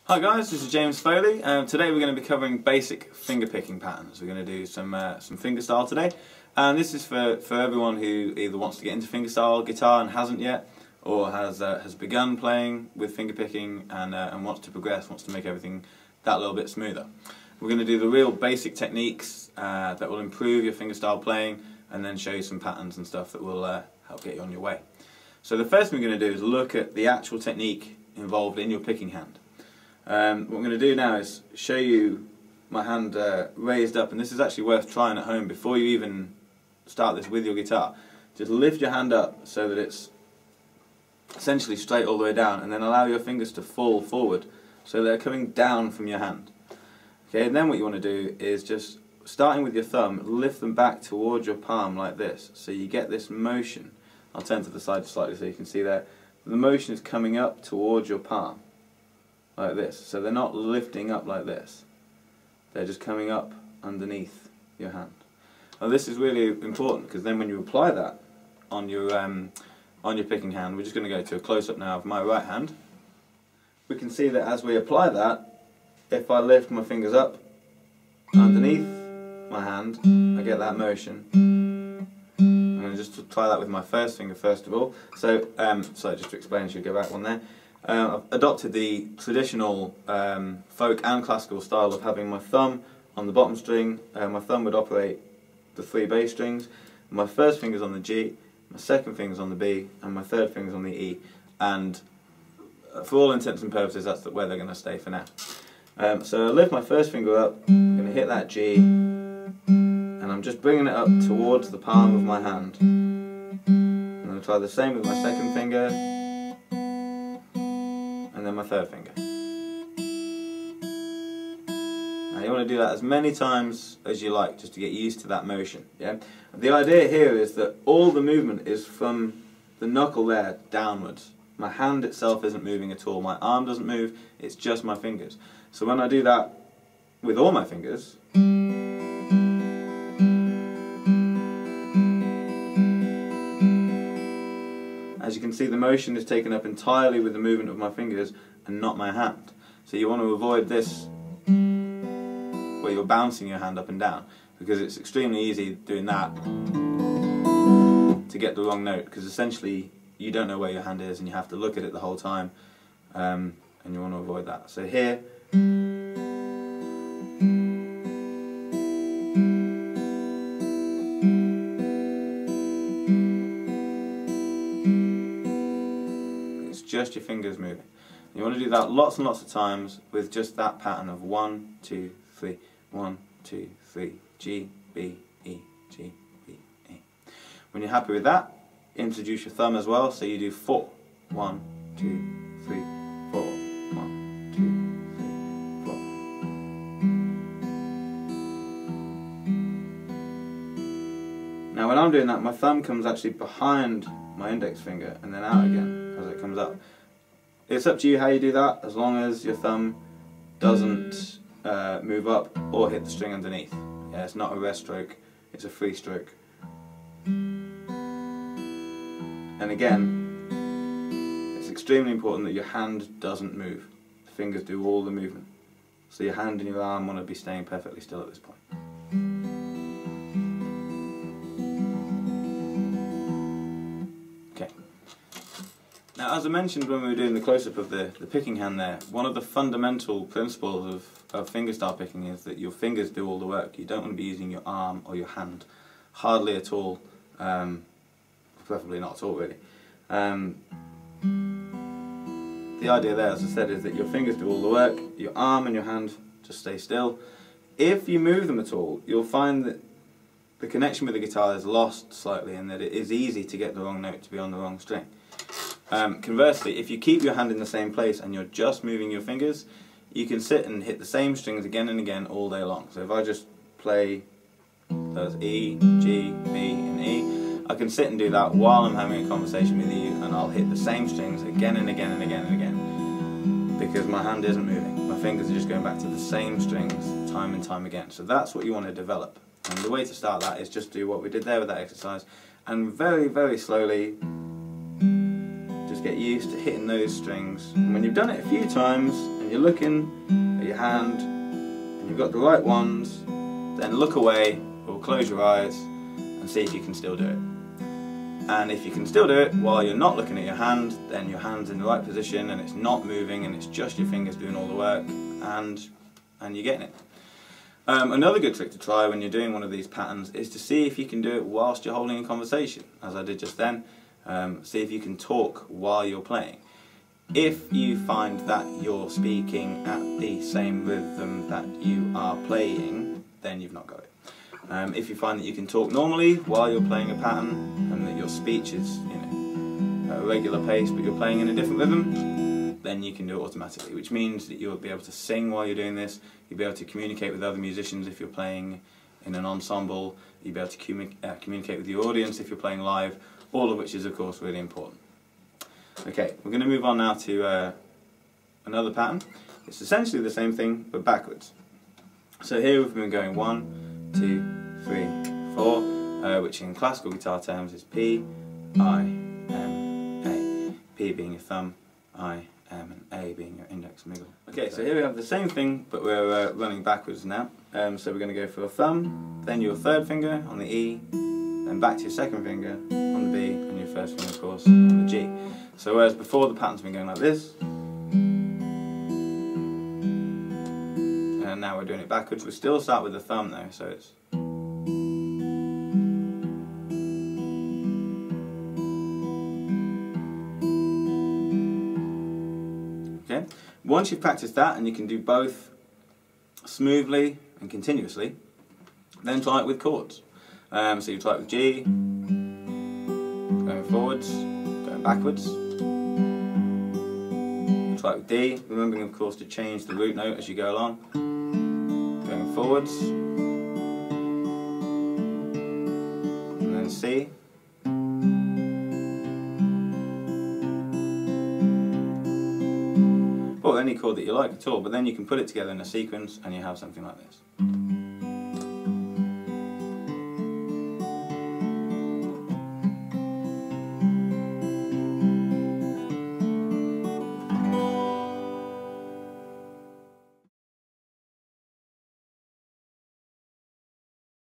Hi guys, this is James Foley. Today we're going to be covering basic finger picking patterns. We're going to do some fingerstyle today, and this is for everyone who either wants to get into fingerstyle guitar and hasn't yet, or has begun playing with finger picking and wants to progress, wants to make everything that little bit smoother. We're going to do the real basic techniques that will improve your fingerstyle playing, and then show you some patterns and stuff that will help get you on your way. So the first thing we're going to do is look at the actual technique involved in your picking hand. What I'm going to do now is show you my hand raised up, and this is actually worth trying at home before you even start this with your guitar. Just lift your hand up so that it's essentially straight all the way down, and then allow your fingers to fall forward so they're coming down from your hand. Okay, and then what you want to do is just, starting with your thumb, lift them back towards your palm like this, so you get this motion. I'll turn to the side slightly so you can see there. The motion is coming up towards your palm like this, so they're not lifting up like this, they're just coming up underneath your hand. Now this is really important, because then when you apply that on your picking hand, we're just going to go to a close-up now of my right hand. We can see that as we apply that, if I lift my fingers up underneath my hand, I get that motion. I'm going to just try that with my first finger first of all. So, sorry, just to explain, I should go back one there. I've adopted the traditional folk and classical style of having my thumb on the bottom string. My thumb would operate the 3 bass strings. My first finger's on the G, my second finger's on the B, and my third finger's on the E. And for all intents and purposes, that's where they're going to stay for now. So I lift my first finger up, I'm going to hit that G, and I'm just bringing it up towards the palm of my hand. I'm going to try the same with my second finger, and then my third finger. Now you want to do that as many times as you like, just to get used to that motion. Yeah. The idea here is that all the movement is from the knuckle there downwards. My hand itself isn't moving at all. My arm doesn't move. It's just my fingers. So when I do that with all my fingers, as you can see, the motion is taken up entirely with the movement of my fingers and not my hand. So you want to avoid this where you're bouncing your hand up and down, because it's extremely easy doing that to get the wrong note, because essentially you don't know where your hand is and you have to look at it the whole time, and you want to avoid that. So here, just your fingers moving. You want to do that lots and lots of times with just that pattern of 1, 2, 3, 1, 2, 3, G, B, E, G, B, E. When you're happy with that, introduce your thumb as well, so you do 4. 1, 2, 3, 4. 1, 2, 3, 4. Now when I'm doing that, my thumb comes actually behind my index finger and then out again as it comes up. It's up to you how you do that, as long as your thumb doesn't move up or hit the string underneath. Yeah, it's not a rest stroke, it's a free stroke. And again, it's extremely important that your hand doesn't move. The fingers do all the movement. So your hand and your arm want to be staying perfectly still at this point. Now, as I mentioned when we were doing the close-up of the picking hand there, one of the fundamental principles of fingerstyle picking is that your fingers do all the work. You don't want to be using your arm or your hand, hardly at all, preferably not at all really. The idea there, as I said, is that your fingers do all the work, your arm and your hand just stay still. If you move them at all, you'll find that the connection with the guitar is lost slightly, and that it is easy to get the wrong note to be on the wrong string. Conversely, if you keep your hand in the same place and you're just moving your fingers, you can sit and hit the same strings again and again all day long. So if I just play those E, G, B and E, I can sit and do that while I'm having a conversation with you, and I'll hit the same strings again and again and again and again, because my hand isn't moving. My fingers are just going back to the same strings time and time again. So that's what you want to develop. And the way to start that is just do what we did there with that exercise, and very, very slowly just get used to hitting those strings. And when you've done it a few times and and you're looking at your hand and you've got the right ones, then look away or close your eyes and see if you can still do it. And if you can still do it while you're not looking at your hand, then your hand's in the right position and it's not moving and it's just your fingers doing all the work, and you're getting it. Another good trick to try when you're doing one of these patterns is to see if you can do it whilst you're holding a conversation, as I did just then. See if you can talk while you're playing. If you find that you're speaking at the same rhythm that you are playing, then you've not got it. If you find that you can talk normally while you're playing a pattern, and that your speech is, at a regular pace but you're playing in a different rhythm, then you can do it automatically, which means that you'll be able to sing while you're doing this, you'll be able to communicate with other musicians if you're playing in an ensemble, you'll be able to communicate with your audience if you're playing live, all of which is of course really important. Okay, we're going to move on now to another pattern. It's essentially the same thing but backwards. So here we've been going 1, 2, 3, 4, which in classical guitar terms is P, I, M, A. P being your thumb, I, M, and A being your index and middle. Okay, so here we have the same thing, but we're running backwards now. So we're going to go for a thumb, then your third finger on the E, then back to your second finger on the B, and your first finger, of course, on the G. So whereas before the pattern's been going like this, and now we're doing it backwards. We still start with the thumb though, so it's... Okay. Once you've practiced that and you can do both smoothly and continuously, then try it with chords. So you try it with G, going forwards, going backwards. You try it with D, remembering of course to change the root note as you go along, going forwards, and then C. Or any chord that you like at all, but then you can put it together in a sequence and you have something like this.